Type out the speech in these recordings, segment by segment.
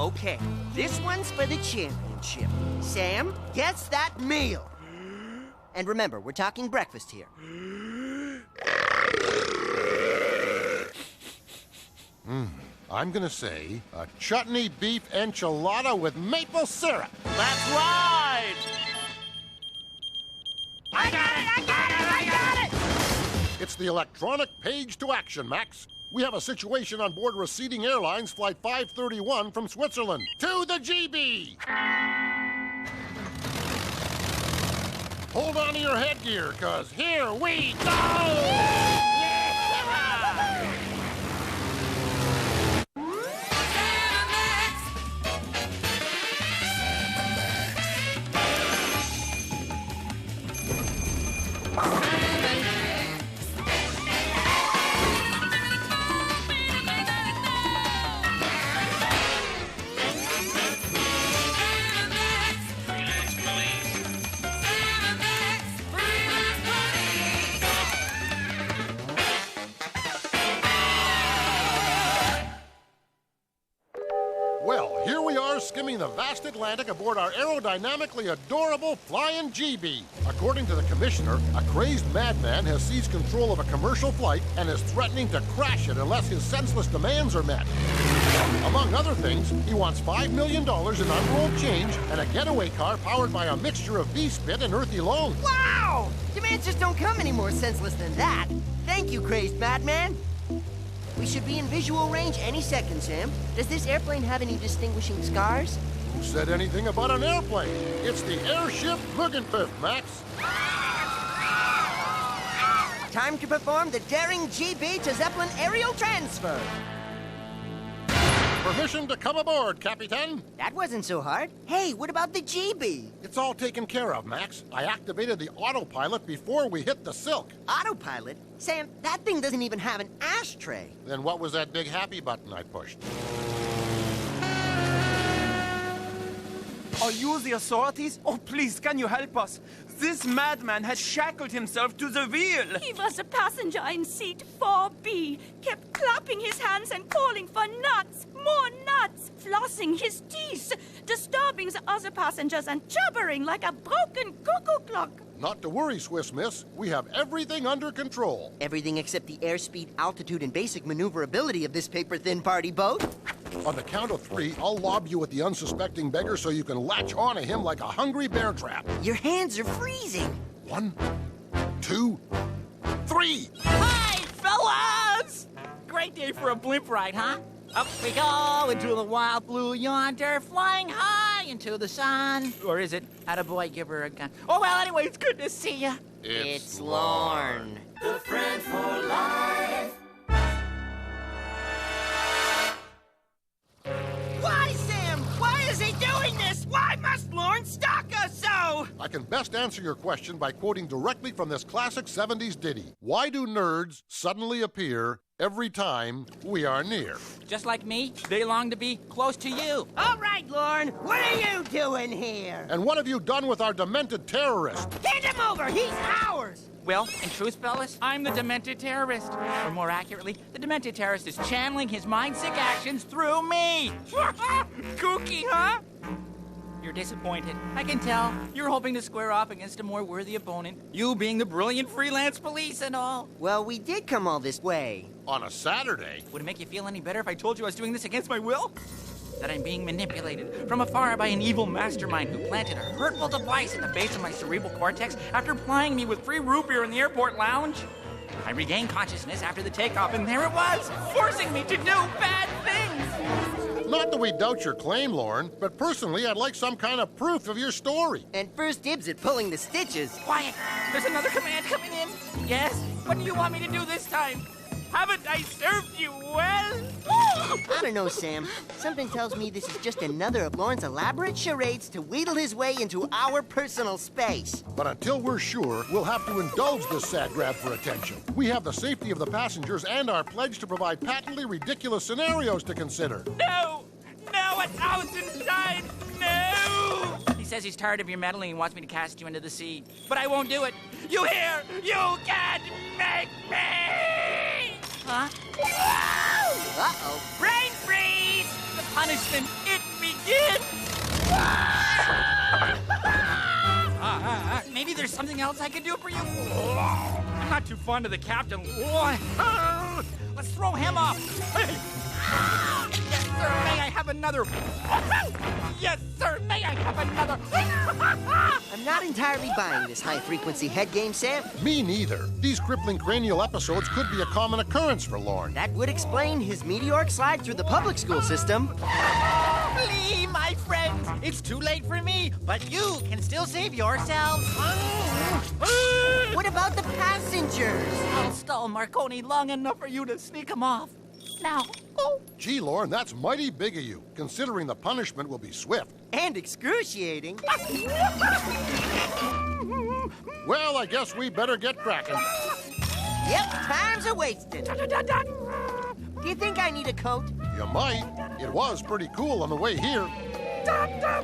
Okay, this one's for the championship. Sam, guess that meal. And remember, we're talking breakfast here. I'm gonna say a chutney beef enchilada with maple syrup. That's right! I got it! It's the electronic page to action, Max. We have a situation on board Receding Airlines Flight 531 from Switzerland to the GB. Hold on to your headgear, cause here we go! Well, here we are skimming the vast Atlantic aboard our aerodynamically adorable Flying GB. According to the commissioner, a crazed madman has seized control of a commercial flight and is threatening to crash it unless his senseless demands are met. Among other things, he wants $5 million in unrolled change and a getaway car powered by a mixture of V-Spit and earthy loam. Wow! Demands just don't come any more senseless than that. Thank you, crazed madman. We should be in visual range any second, Sam. Does this airplane have any distinguishing scars? Who said anything about an airplane? It's the airship Lugenpiff, Max. Time to perform the daring GB to Zeppelin aerial transfer. Permission to come aboard, Capitan. That wasn't so hard. Hey, what about the GB? It's all taken care of, Max. I activated the autopilot before we hit the silk. Autopilot? Sam, that thing doesn't even have an ashtray. Then what was that big happy button I pushed? Are you the authorities? Oh, please, can you help us? This madman has shackled himself to the wheel. He was a passenger in seat 4B, kept clapping his hands and calling for nuts, more nuts, flossing his teeth, disturbing the other passengers and jabbering like a broken cuckoo clock. Not to worry, Swiss Miss. We have everything under control. Everything except the airspeed, altitude, and basic maneuverability of this paper-thin party boat. On the count of 3, I'll lob you at the unsuspecting beggar so you can latch onto him like a hungry bear trap. Your hands are freezing. 1, 2, 3. Hi, fellas! Great day for a blimp ride, huh? Up we go into the wild blue yonder, flying high into the sun. Or is it, attaboy, give her a gun? Oh, well, anyway, it's good to see ya. It's Lorne. The friend for life. Why, Sam? Why is he doing this? Why must Lorne stalk us so? I can best answer your question by quoting directly from this classic 70s ditty. Why do nerds suddenly appear every time we are near? Just like me, they long to be close to you. All right, Lorne, what are you doing here? And what have you done with our demented terrorist? Hand him over, he's ours! Well, in truth, fellas, I'm the demented terrorist. Or more accurately, the demented terrorist is channeling his mind-sick actions through me. Kooky, huh? You're disappointed. I can tell. You're hoping to square off against a more worthy opponent. You being the brilliant freelance police and all. Well, we did come all this way. On a Saturday? Would it make you feel any better if I told you I was doing this against my will? That I'm being manipulated from afar by an evil mastermind who planted a hurtful device in the base of my cerebral cortex after plying me with free root beer in the airport lounge. I regained consciousness after the takeoff, and there it was, forcing me to do bad things. Not that we doubt your claim, Lorne, but personally, I'd like some kind of proof of your story. And first dibs at pulling the stitches. Quiet. There's another command coming in. Yes? What do you want me to do this time? Haven't I served you well? I don't know, Sam. Something tells me this is just another of Lorne's elaborate charades to wheedle his way into our personal space. But until we're sure, we'll have to indulge this sad grab for attention. We have the safety of the passengers and our pledge to provide patently ridiculous scenarios to consider. No! No, 1,000 times no! He says he's tired of your meddling and wants me to cast you into the sea. But I won't do it. You hear? You can't make me! Huh? Uh-oh. Brain freeze! The punishment, it something else I can do for you? I'm not too fond of the captain. Let's throw him off. Yes, sir, may I have another? Yes, sir, may I have another? I'm not entirely buying this high-frequency head game, Sam. Me neither. These crippling cranial episodes could be a common occurrence for Lorne. That would explain his meteoric slide through the public school system. Flee, my friends. It's too late for me, but you can still save yourselves. What about the passengers? I'll stall Marconi long enough for you to sneak him off. Now, go. Gee, Lorne, that's mighty big of you, considering the punishment will be swift. And excruciating. Well, I guess we better get cracking. Yep, time's a-wasting. Do you think I need a coat? You might. It was pretty cool on the way here.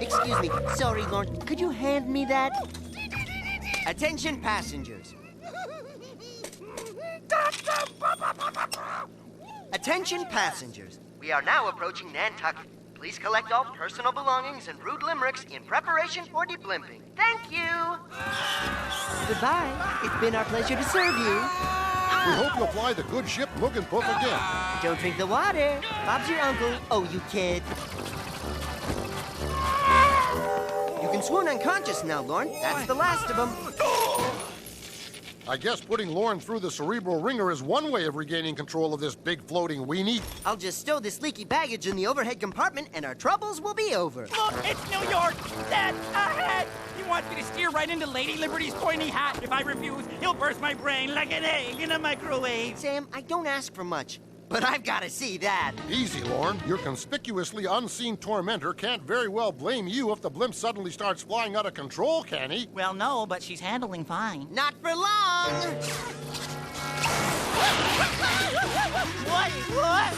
Excuse me. Sorry, Lorne. Could you hand me that? Attention, passengers. Attention, passengers. We are now approaching Nantucket. Please collect all personal belongings and rude limericks in preparation for deblimping. Thank you. Goodbye. It's been our pleasure to serve you. We hope you'll fly the good ship Muggenpuff again. Don't drink the water. Bob's your uncle. Oh, you kid. You can swoon unconscious now, Lorne. That's the last of them. I guess putting Lorne through the cerebral ringer is one way of regaining control of this big floating weenie. I'll just stow this leaky baggage in the overhead compartment and our troubles will be over. Look, it's New York. Dead ahead. He wants me to steer right into Lady Liberty's pointy hat. If I refuse, he'll burst my brain like an egg in a microwave. Sam, I don't ask for much, but I've got to see that. Easy, Lorne. Your conspicuously unseen tormentor can't very well blame you if the blimp suddenly starts flying out of control, can he? Well, no, but she's handling fine. Not for long. What?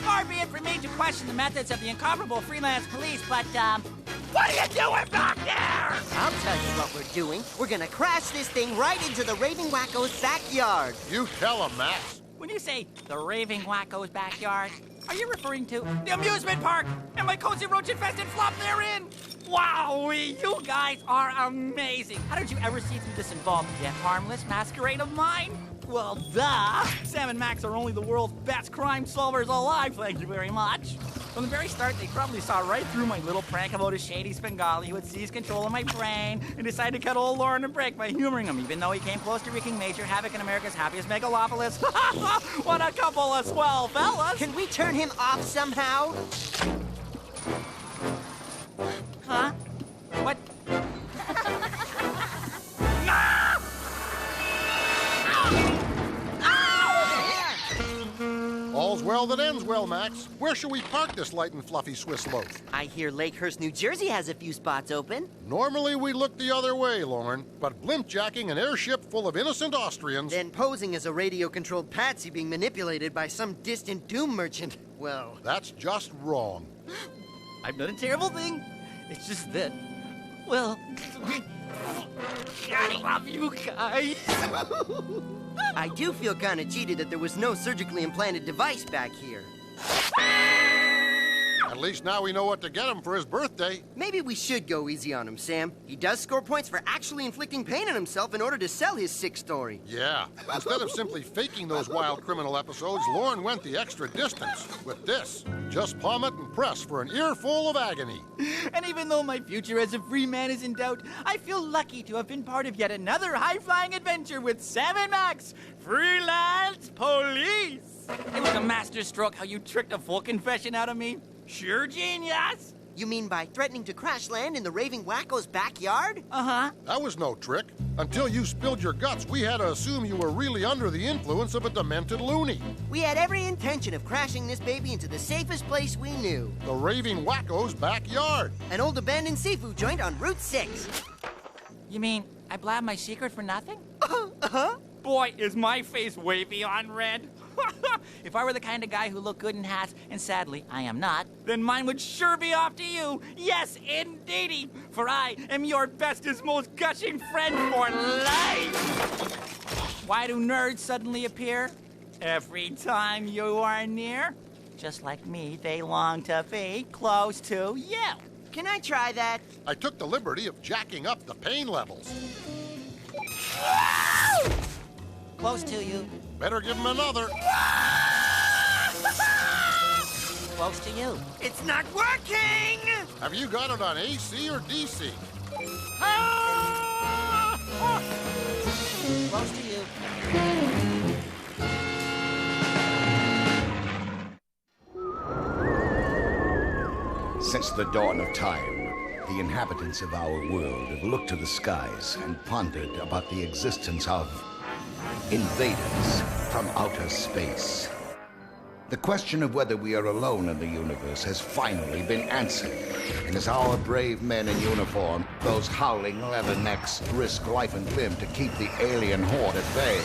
Far be it for me to question the methods of the incomparable freelance police, but, what are you doing back there? I'll tell you what we're doing. We're gonna crash this thing right into the Raving Wacko's backyard. You tell him, Max. When you say the Raving Wacko's backyard, are you referring to the amusement park and my cozy roach-infested flop therein? Wowee, you guys are amazing. How did you ever see through this involved yet harmless masquerade of mine? Well, duh. Sam and Max are only the world's best crime solvers alive, thank you very much. From the very start, they probably saw right through my little prank about a shady Svengali who had seized control of my brain and decided to cut old Lorne a break by humoring him, even though he came close to wreaking major havoc in America's happiest megalopolis. What a couple of swell fellas! Can we turn him off somehow? Huh? What? All's well that ends well, Max. Where shall we park this light and fluffy Swiss loaf? I hear Lakehurst, New Jersey has a few spots open. Normally we look the other way, Lorne, but blimp-jacking an airship full of innocent Austrians... Then posing as a radio-controlled patsy being manipulated by some distant doom merchant. Well... That's just wrong. I've done a terrible thing. It's just that, well, I love you guys. I do feel kind of cheated that there was no surgically implanted device back here. At least now we know what to get him for his birthday. Maybe we should go easy on him, Sam. He does score points for actually inflicting pain on himself in order to sell his sick story. Yeah. Instead of simply faking those wild criminal episodes, Lorne went the extra distance. With this, just palm it and press for an earful of agony. And even though my future as a free man is in doubt, I feel lucky to have been part of yet another high-flying adventure with Sam and Max, Freelance Police. It was a masterstroke how you tricked a full confession out of me. Sure genius. You mean by threatening to crash land in the Raving Wacko's backyard? Uh-huh. That was no trick. Until you spilled your guts, we had to assume you were really under the influence of a demented loony. We had every intention of crashing this baby into the safest place we knew. The Raving Wacko's backyard. An old abandoned seafood joint on Route 6. You mean I blabbed my secret for nothing? Uh-huh. Boy, is my face way beyond red. If I were the kind of guy who looked good in hats, and sadly, I am not, then mine would sure be off to you. Yes, indeedy. For I am your bestest, most gushing friend for life. Why do nerds suddenly appear? Every time you are near. just like me, they long to be close to you. Can I try that? I took the liberty of jacking up the pain levels. Close to you. Better give him another. Close to you. It's not working! Have you got it on AC or DC? Close to you. Since the dawn of time, the inhabitants of our world have looked to the skies and pondered about the existence of invaders from outer space. The question of whether we are alone in the universe has finally been answered. And as our brave men in uniform, those howling leathernecks, risk life and limb to keep the alien horde at bay,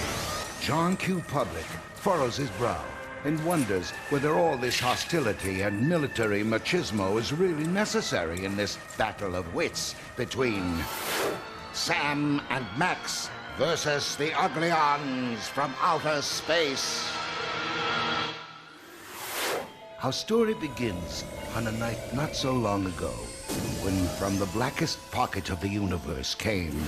John Q. Public furrows his brow and wonders whether all this hostility and military machismo is really necessary in this battle of wits between Sam and Max versus the Uglions from outer space. Our story begins on a night not so long ago, when from the blackest pocket of the universe came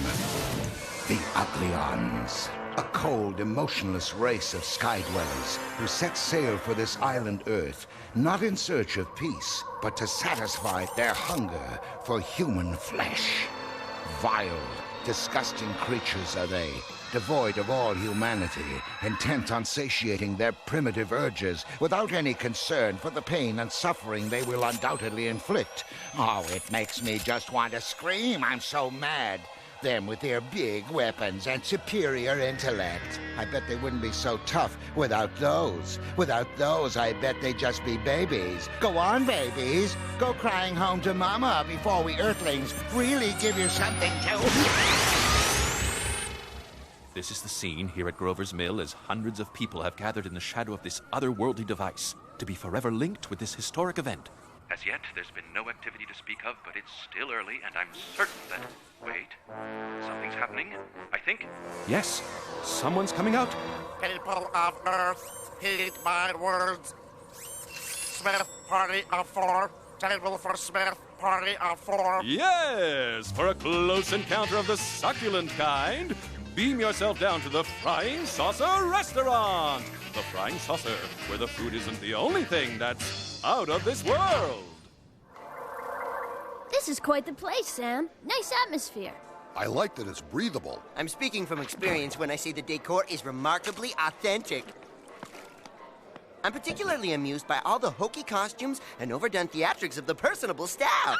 the Uglions, a cold, emotionless race of sky-dwellers who set sail for this island Earth, not in search of peace, but to satisfy their hunger for human flesh. Vile, disgusting creatures are they, devoid of all humanity, intent on satiating their primitive urges without any concern for the pain and suffering they will undoubtedly inflict. Oh, it makes me just want to scream. I'm so mad. Them with their big weapons and superior intellect. I bet they wouldn't be so tough without those. Without those, I bet they'd just be babies. Go on, babies. Go crying home to Mama before we Earthlings really give you something to... This is the scene here at Grover's Mill as hundreds of people have gathered in the shadow of this otherworldly device to be forever linked with this historic event. As yet, there's been no activity to speak of, but it's still early, and I'm certain that... Wait, something's happening, I think. Yes, someone's coming out. People of Earth, heed my words. Smith, party of four. Table for Smith, party of four. Yes, for a close encounter of the succulent kind, beam yourself down to the Frying Saucer Restaurant. The Frying Saucer, where the food isn't the only thing that's out of this world. This is quite the place, Sam. Nice atmosphere. I like that it's breathable. I'm speaking from experience when I say the decor is remarkably authentic. I'm particularly amused by all the hokey costumes and overdone theatrics of the personable staff.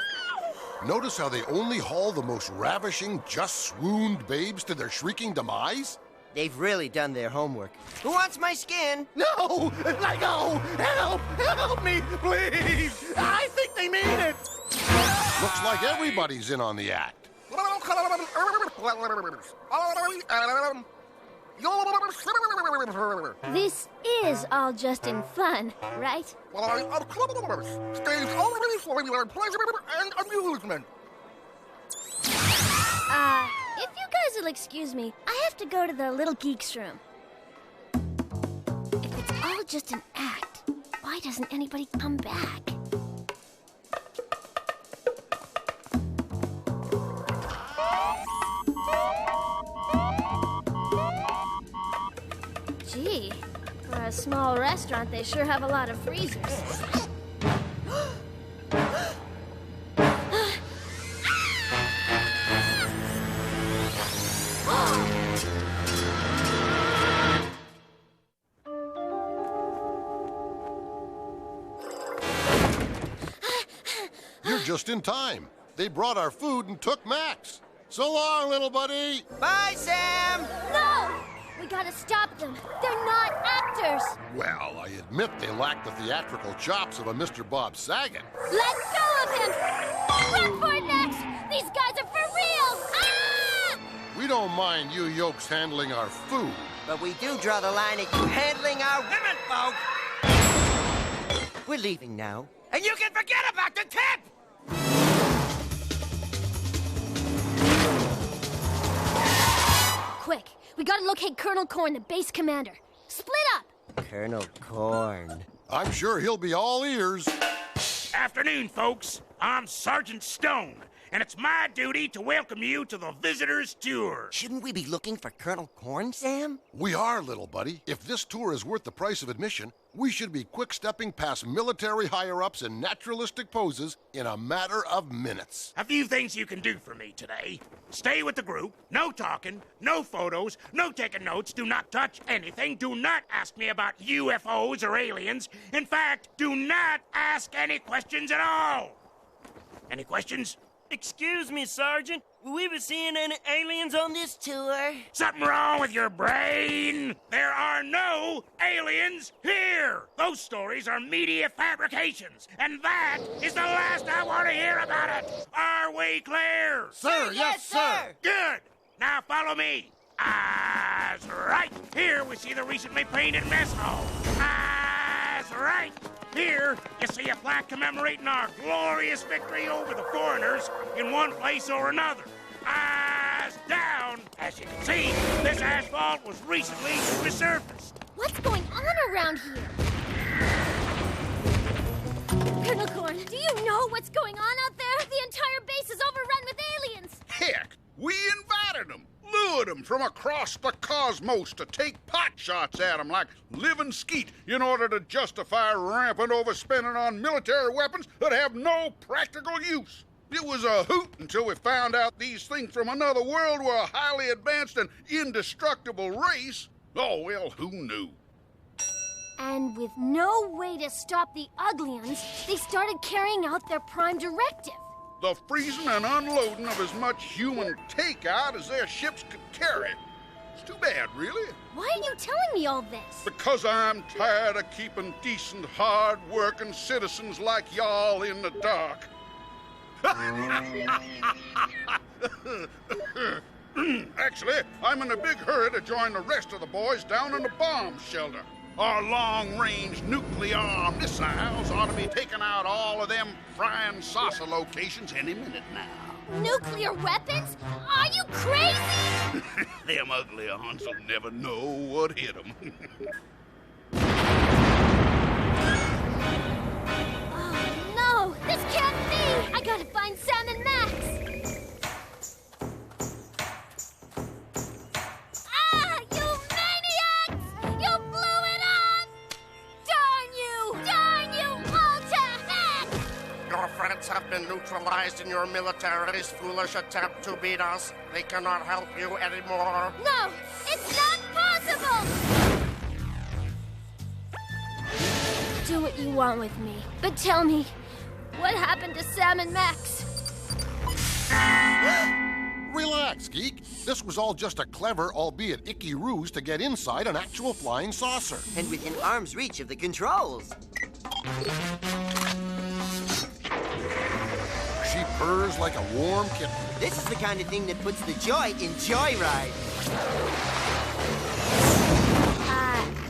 Notice how they only haul the most ravishing, just swooned babes to their shrieking demise? They've really done their homework. Who wants my skin? No! Let go! Help! Help me, please! I think they mean it! Looks like everybody's in on the act. This is all just in fun, right? Stays always for your pleasure and amusement. If you guys will excuse me, I have to go to the Little Geeks room. If it's all just an act, why doesn't anybody come back? Gee, for a small restaurant, they sure have a lot of freezers. You're just in time. They brought our food and took Max. So long, little buddy. Bye, Sam! No! We gotta stop them. They're not actors. Well, I admit they lack the theatrical chops of a Mr. Bob Saget. Let go of him! Run for it, Max! These guys are for real! Ah! We don't mind you yokes handling our food. But we do draw the line at you handling our women, folk! We're leaving now. And you can forget about the tip! Quick, we gotta locate Colonel Korn, the base commander. Split up! Colonel Korn. I'm sure he'll be all ears. Afternoon, folks. I'm Sergeant Stone, and it's my duty to welcome you to the Visitor's Tour. Shouldn't we be looking for Colonel Corn, Sam? We are, little buddy. If this tour is worth the price of admission, we should be quick-stepping past military higher-ups in naturalistic poses in a matter of minutes. A few things you can do for me today. Stay with the group. No talking, no photos, no taking notes. Do not touch anything. Do not ask me about UFOs or aliens. In fact, do not ask any questions at all. Any questions? Excuse me, Sergeant. Will we be seeing any aliens on this tour? Something wrong with your brain? There are no aliens here! Those stories are media fabrications, and that is the last I want to hear about it! Are we clear? Sir, yes, sir! Good! Now follow me. Eyes right! Here we see the recently painted mess hall. Eyes right! Here, you see a plaque commemorating our glorious victory over the foreigners in one place or another. Eyes down! As you can see, this asphalt was recently resurfaced. What's going on around here? Colonel Corn, do you know what's going on out there? The entire base is overrun with aliens. Heck, we invited them. Lured them from across the cosmos to take pot shots at them like living skeet in order to justify rampant overspending on military weapons that have no practical use. It was a hoot until we found out these things from another world were a highly advanced and indestructible race. Oh, well, who knew? And with no way to stop the Uglians, they started carrying out their prime directive. The freezing and unloading of as much human takeout as their ships could carry. It's too bad, really. Why are you telling me all this? Because I'm tired of keeping decent, hard-working citizens like y'all in the dark. Actually, I'm in a big hurry to join the rest of the boys down in the bomb shelter. Our long-range nuclear missiles ought to be taking out all of them frying saucer locations any minute now. Nuclear weapons? Are you crazy? Them ugly aunts will never know what hit them. Oh, no! This can't be! I gotta find Sam and Max! Ah! You maniacs! You blew it up! Darn you! Darn you all to heck! Your friends have been neutralized in your military's foolish attempt to beat us. They cannot help you anymore. No! It's not possible! Do what you want with me, but tell me, what happened to Sam and Max? Relax, geek. This was all just a clever, albeit icky ruse to get inside an actual flying saucer. And within arm's reach of the controls. She purrs like a warm kitten. This is the kind of thing that puts the joy in Joyride.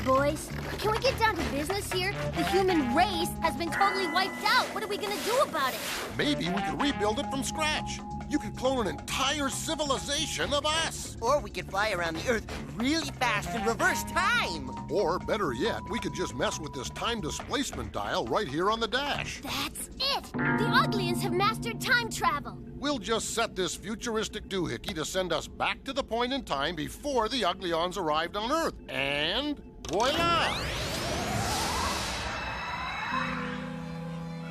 Boys, can we get down to business here? The human race has been totally wiped out. What are we gonna do about it? Maybe we could rebuild it from scratch. You could clone an entire civilization of us. Or we could fly around the Earth really fast and reverse time. Or, better yet, we could just mess with this time displacement dial right here on the dash. That's it! The Uglians have mastered time travel. We'll just set this futuristic doohickey to send us back to the point in time before the Uglions arrived on Earth. And voila!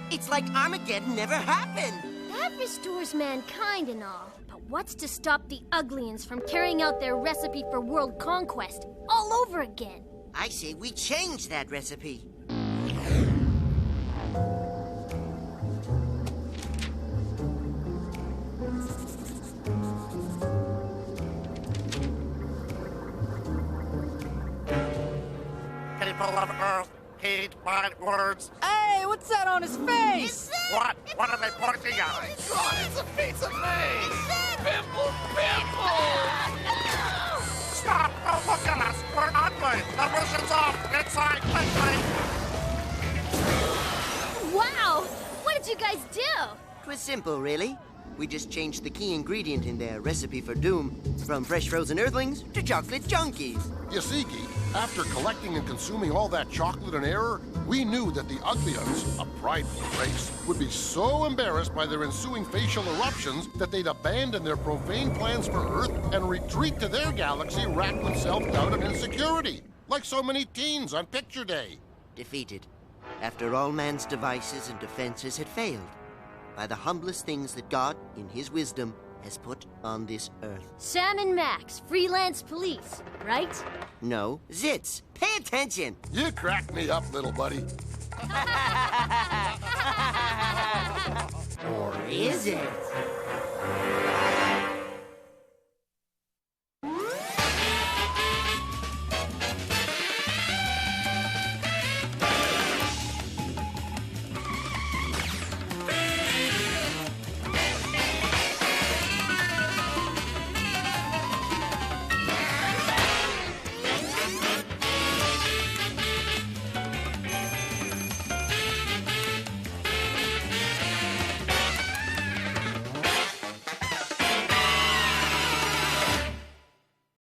It's like Armageddon never happened. That restores mankind and all. But what's to stop the Uglians from carrying out their recipe for world conquest all over again? I say we change that recipe. People of Earth, heed my words. Hey, what's that on his face? What? What are they pointing at? God, it's a piece of me! Pimple! Stop! Don't look at us! We're ugly! The mission's off! Inside, quickly! Wow! What did you guys do? It was simple, really. We just changed the key ingredient in their recipe for doom from fresh frozen earthlings to chocolate junkies. You see, Geek, after collecting and consuming all that chocolate and error, we knew that the Uglians, a prideful race, would be so embarrassed by their ensuing facial eruptions that they'd abandon their profane plans for Earth and retreat to their galaxy racked with self-doubt and insecurity, like so many teens on Picture Day. Defeated, after all man's devices and defenses had failed, by the humblest things that God, in his wisdom, has put on this Earth. Sam and Max, freelance police, right? No, Zitz. Pay attention. You cracked me up, little buddy. Or is it?